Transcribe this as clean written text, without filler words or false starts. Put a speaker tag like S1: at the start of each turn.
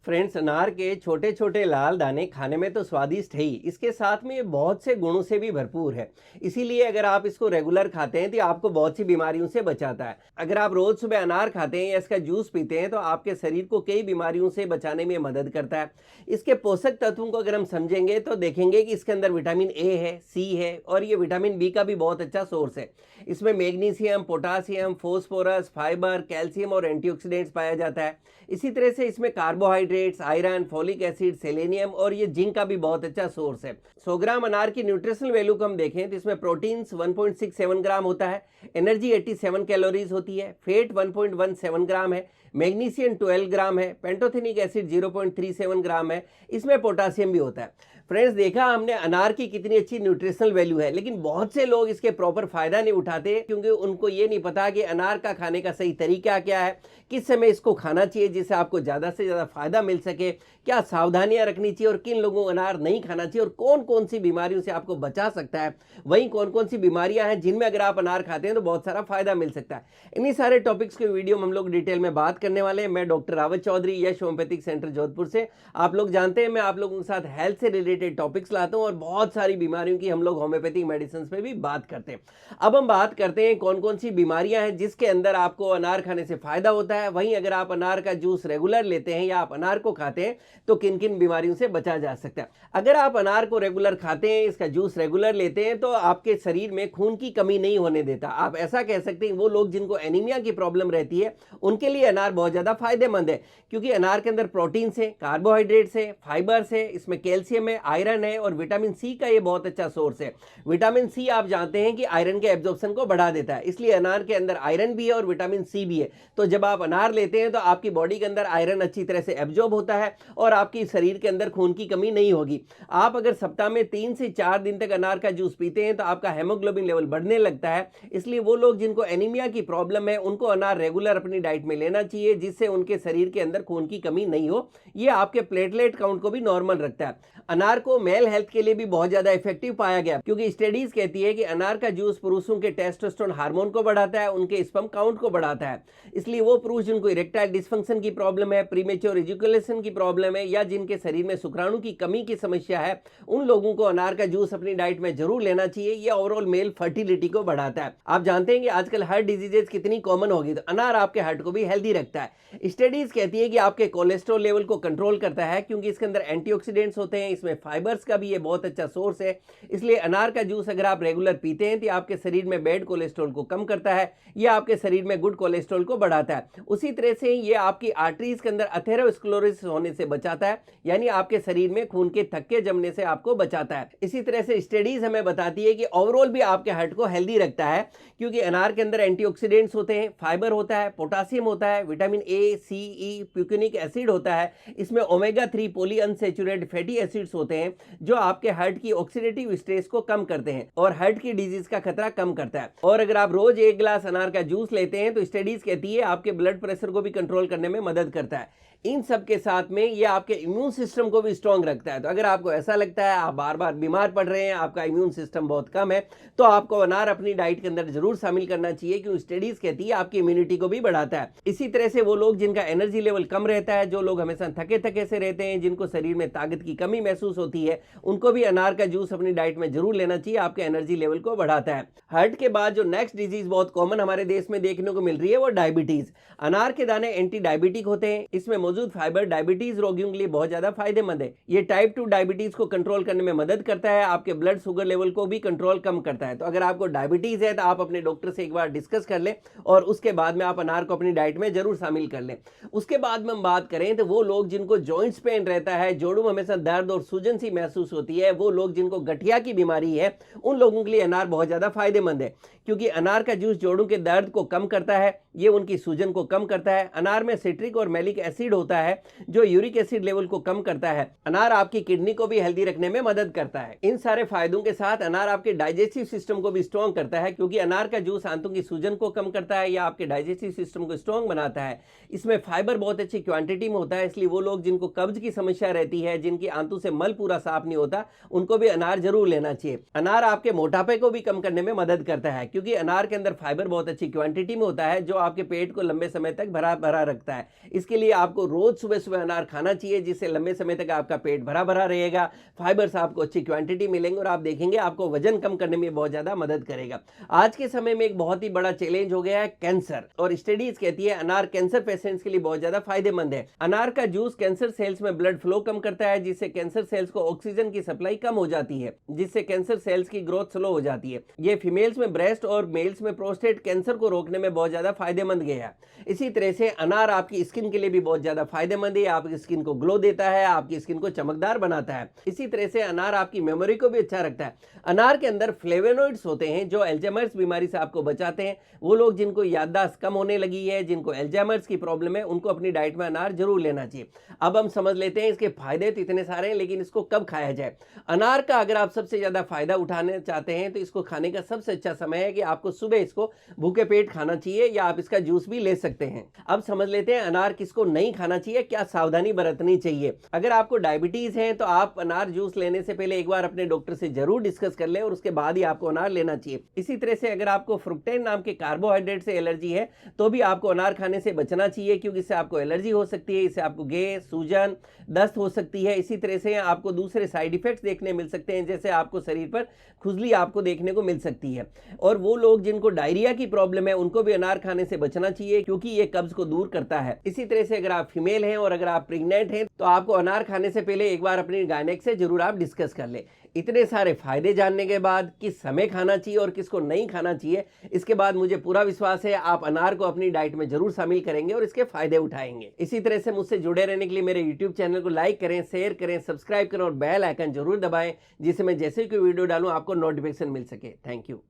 S1: Friends, अनार के छोटे छोटे लाल दाने खाने में तो स्वादिष्ट है ही, इसके साथ में ये बहुत से गुणों से भी भरपूर है। इसीलिए अगर आप इसको रेगुलर खाते हैं तो ये आपको बहुत सी बीमारियों से बचाता है। अगर आप रोज सुबह अनार खाते हैं या इसका जूस पीते हैं तो आपके शरीर को कई बीमारियों से बचाने में मदद करता है। इसके पोषक तत्वों को अगर हम समझेंगे तो देखेंगे कि इसके अंदर विटामिन ए है, सी है और ये विटामिन बी का भी बहुत अच्छा सोर्स है। इसमें magnesium, potassium, phosphorus, fibre, calcium और एंटीऑक्सीडेंट्स पाया जाता है। इसी तरह से इसमें carbohydrates, iron, folic acid, selenium और ये जिंक का भी बहुत अच्छा सोर्स है। 100 ग्राम अनार की न्यूट्रिशनल वैल्यू को हम देखें तो इसमें प्रोटीन्स 1.67 ग्राम होता है, एनर्जी 87 कैलोरीज होती है, फेट 1.17 ग्राम है, मैग्नीशियम 12 ग्राम है, पेंटोथेनिक एसिड 0.37 ग्राम है, इसमें पोटासियम भी होता है। फ्रेंड्स, देखा हमने अनार की कितनी अच्छी न्यूट्रिशनल वैल्यू है, लेकिन बहुत से लोग इसके प्रॉपर फायदा नहीं उठाते क्योंकि उनको ये नहीं पता कि अनार का खाने का सही तरीका क्या है, किस समय इसको खाना चाहिए जिससे आपको ज़्यादा से ज़्यादा फायदा मिल सके, क्या सावधानियां रखनी चाहिए और किन लोगों को अनार नहीं खाना चाहिए और कौन कौन सी बीमारियों से आपको बचा सकता है। वहीं कौन कौन सी बीमारियां हैं जिनमें अगर आप अनार खाते हैं तो बहुत सारा फायदा मिल सकता है। इन्हीं सारे टॉपिक्स के वीडियो में हम लोग डिटेल में बात करने वाले हैं। मैं डॉक्टर रावत चौधरी, यश होम्योपैथिक सेंटर जोधपुर से। आप लोग जानते हैं मैं आप लोगों के साथ हेल्थ से रिलेटेड टॉपिक्स लाता हूं और बहुत सारी बीमारियों की हम लोग होम्योपैथिक मेडिसिन पे भी बात करते हैं। अब हम बात करते हैं कौन कौन सी बीमारियां हैं जिसके अंदर आपको अनार खाने से फायदा होता है। वहीं अगर आप अनार का जूस रेगुलर लेते हैं या आप अनार को खाते हैं तो किन किन बीमारियों से बचा जा सकता है। अगर आप अनार को रेगुलर खाते हैं, इसका जूस रेगुलर लेते हैं तो आपके शरीर में खून की कमी नहीं होने देता। आप ऐसा कह सकते हैं वो लोग जिनको एनीमिया की प्रॉब्लम रहती है उनके लिए अनार बहुत ज्यादा फायदेमंद है, क्योंकि अनार के अंदर प्रोटीन है, कार्बोहाइड्रेट्स है, फाइबर्स है, इसमें कैल्शियम है, आयरन है और विटामिन सी का ये बहुत अच्छा सोर्स है। विटामिन सी आप जानते हैं कि आयरन के एब्जॉर्प्शन को बढ़ा देता है, इसलिए अनार के अंदर आयरन भी है और विटामिन सी भी है। तो जब आप अनार लेते हैं तो आपकी बॉडी के अंदर आयरन अच्छी तरह से एब्जॉर्ब होता है और आपकी शरीर के अंदर खून की कमी नहीं होगी। आप अगर सप्ताह में 3 से 4 दिन तक अनार का जूस पीते हैं तो आपका हेमोग्लोबिन लेवल बढ़ने लगता है। इसलिए वो लोग जिनको एनीमिया की प्रॉब्लम है उनको अनार रेगुलर अपनी डाइट में लेना चाहिए, जिससे उनके शरीर के अंदर खून की कमी नहीं हो। ये आपके प्लेटलेट काउंट को भी नॉर्मल रखता है। अनार को मेल हेल्थ के लिए भी बहुत ज्यादा इफेक्टिव पाया गया, क्योंकि स्टडीज कहती है कि अनार का जूस पुरुषों के टेस्टोस्टेरोन हार्मोन को बढ़ाता है, उनके स्पर्म काउंट को बढ़ाता है। इसलिए वो पुरुष जिनको इरेक्टाइल डिस्फंक्शन की प्रॉब्लम है, प्रीमेच्योर इजैकुलेशन की प्रॉब्लम है या जिनके शरीर में शुक्राणु की कमी की समस्या है, उन लोगों को अनार का जूस अपनी डाइट में जरूर लेना चाहिए। ये ओवरऑल मेल फर्टिलिटी को बढ़ाता है। आप जानते हैं कि आजकल हार्ट डिजीजेस कितनी कॉमन होगी, तो अनार आपके हार्ट को भी हेल्दी रखता है। स्टडीज कहती है कि आपके कोलेस्ट्रॉल लेवल को कंट्रोल करता है, क्योंकि इसके अंदर एंटीऑक्सीडेंट्स होते हैं, इसमें फाइबर्स का भी ये बहुत अच्छा सोर्स है। इसलिए अनार का जूस अगर आप रेगुलर पीते हैं तो आपके शरीर में बैड कोलेस्ट्रॉल को कम करता है, यह आपके शरीर में गुड कोलेस्ट्रॉल को बढ़ाता है। उसी तरह से ये आपकी आर्टरीज के अंदर अथेरोस्क्लेरोसिस होने से बचाता है, यानी आपके शरीर में खून के थक्के जमने से आपको बचाता है। इसी तरह से स्टडीज हमें बताती है कि ओवरऑल भी आपके हार्ट को हेल्दी रखता है, क्योंकि अनार के अंदर एंटीऑक्सीडेंट्स होते हैं, फाइबर होता है, पोटासियम होता है, vitamin A, C, E, प्यूकेनिक acid होता है, इसमें omega 3 poly unsaturated fatty acids होते हैं जो आपके हार्ट की ऑक्सीडेटिव स्ट्रेस को कम करते हैं और हार्ट की डिजीज का खतरा कम करता है। और अगर आप रोज 1 गिलास अनार का जूस लेते हैं तो स्टडीज कहती है आपके ब्लड प्रेशर को भी कंट्रोल करने में मदद करता है। इन सब के साथ में ये आपके इम्यून सिस्टम को भी स्ट्रांग रखता है। तो अगर आपको ऐसा लगता है आप बार बार बीमार पड़ रहे हैं, आपका इम्यून सिस्टम बहुत कम है, तो आपको अनार अपनी डाइट के अंदर जरूर शामिल करना चाहिए, क्योंकि स्टडीज कहती है आपकी इम्यूनिटी को भी बढ़ाता है। इसी तरह से वो लोग जिनका एनर्जी लेवल कम रहता है, जो लोग हमेशा थके थके से रहते हैं, जिनको शरीर में ताकत की कमी महसूस होती है, उनको भी अनार का जूस अपनी डाइट में जरूर लेना चाहिए, आपके एनर्जी लेवल को बढ़ाता है। हार्ट के बाद जो नेक्स्ट डिजीज बहुत कॉमन हमारे देश में देखने को मिल रही है वो डायबिटीज। अनार के दाने एंटी डायबिटिक होते हैं, इसमें मौजूद फाइबर डायबिटीज रोगियों के लिए बहुत ज्यादा फायदेमंद है। ये टाइप 2 डायबिटीज को कंट्रोल करने में मदद करता है, आपके ब्लड शुगर लेवल को भी कंट्रोल कम करता है। तो अगर आपको डायबिटीज है तो आप अपने डॉक्टर से एक बार डिस्कस कर लें और उसके बाद में आप अनार को अपनी डाइट में जरूर शामिल कर लें। उसके बाद में हम बात करें तो वो लोग जिनको जॉइंट्स पेन रहता है, जोड़ों में हमेशा दर्द और सूजन सी महसूस होती है, वो लोग जिनको गठिया की बीमारी है, उन लोगों के लिए अनार बहुत ज्यादा फायदेमंद है, क्योंकि अनार का जूस जोड़ों के दर्द को कम करता है, ये उनकी सूजन को कम करता है। अनार में सिट्रिक और मैलिक एसिड होता है जो यूरिक एसिड लेवल को कम करता है। अनार आपकी किडनी को भी हेल्दी रखने में मदद करता है। इन सारे फायदों के साथ अनार आपके डाइजेस्टिव सिस्टम को भी स्ट्रॉन्ग करता है, क्योंकि अनार का जूस आंतों की सूजन को कम करता है या आपके डाइजेस्टिव सिस्टम को स्ट्रॉन्ग बनाता है। इसमें फाइबर बहुत अच्छी क्वांटिटी में होता है, इसलिए वो लोग जिनको कब्ज की समस्या रहती है, जिनकी आंतों से मल पूरा साफ नहीं होता, उनको भी अनार जरूर लेना चाहिए। अनार आपके मोटापे को भी कम करने में मदद करता है, क्योंकि अनार के अंदर फाइबर बहुत अच्छी क्वांटिटी में होता है जो आपके पेट को लंबे समय तक भरा भरा रखता है। इसके लिए आपको आपको रोज सुबह सुबह अनार खाना चाहिए, जिससे लंबे समय तक आपका पेट भरा भरा रहेगा, फाइबर्स आपको अच्छी क्वांटिटी मिलेंगे और आप देखेंगे आपको वजन कम करने में बहुत ज्यादा मदद करेगा। आज के समय में एक बहुत ही बड़ा चैलेंज हो गया है कैंसर, और स्टडीज कहती है अनार कैंसर पेशेंट्स के लिए बहुत ज्यादा फायदेमंद है। अनार का जूस कैंसर सेल्स में ब्लड फ्लो कम करता है, जिससे कैंसर सेल्स को ऑक्सीजन की सप्लाई कम हो जाती है, जिससे कैंसर सेल्स की ग्रोथ स्लो हो जाती है। ये फीमेल्स में ब्रेस्ट और मेल्स में प्रोस्टेट कैंसर को रोकने में बहुत ज्यादा फायदेमंद गया है। इसी तरह से अनार आपकी स्किन के लिए भी बहुत ज्यादा फायदेमंद है, आपकी स्किन को ग्लो देता है, आपकी स्किन को चमकदार बनाता है। इसी तरह से अनार आपकी मेमोरी को भी अच्छा रखता है। अनार के अंदर फ्लेवोनॉइड्स होते हैं जो अल्जाइमर्स बीमारी से आपको बचाते हैं। वो लोग जिनको याददाश्त कम होने लगी है, जिनको अल्जाइमर्स की प्रॉब्लम है, उनको अपनी डाइट में अनार जरूर लेना चाहिए। अब हम समझ लेते हैं इसके फायदे तो इतने सारे हैं, लेकिन इसको कब खाया जाए। अनार का अगर आप सबसे ज्यादा फायदा उठाना चाहते हैं तो इसको खाने का सबसे अच्छा समय है कि आपको सुबह इसको भूखे पेट खाना चाहिए, या आप इसका जूस भी ले सकते हैं। अब समझ लेते हैं अनार किसको नहीं खाना चाहिए, क्या सावधानी बरतनी चाहिए। अगर आपको डायबिटीज है तो आप अनार जूस लेने से पहले एक बार अपने डॉक्टर से जरूर डिस्कस कर लें और उसके बाद ही आपको अनार लेना चाहिए। इसी तरह से अगर आपको फ्रुक्टेन नाम के कार्बोहाइड्रेट से एलर्जी है तो भी आपको अनार खाने से बचना चाहिए, क्योंकि इससे आपको एलर्जी हो सकती है, इससे आपको गैस, सूजन, दस्त हो सकती है। इसी तरह से आपको दूसरे साइड इफेक्ट्स देखने मिल सकते हैं, जैसे आपको शरीर पर खुजली आपको देखने को मिल सकती है। और वो लोग जिनको डायरिया की प्रॉब्लम है उनको भी अनार खाने से बचना चाहिए, क्योंकि ये कब्ज को दूर करता है। इसी तरह से अगर आप फीमेल हैं और अगर आप प्रेग्नेंट हैं तो आपको अनार खाने से पहले एक बार अपनी गायनेक से जरूर आप डिस्कस कर ले। इतने सारे फायदे जानने के बाद किस समय खाना चाहिए और किसको नहीं खाना चाहिए, इसके बाद मुझे पूरा विश्वास है आप अनार को अपनी डाइट में जरूर शामिल करेंगे और इसके फायदे उठाएंगे। इसी तरह से मुझसे जुड़े रहने के लिए मेरे यूट्यूब चैनल को लाइक करें, शेयर करें, सब्सक्राइब करें और बेल आइकन जरूर दबाएं, जिससे मैं जैसे कोई वीडियो डालूं आपको नोटिफिकेशन मिल सके। Thank you.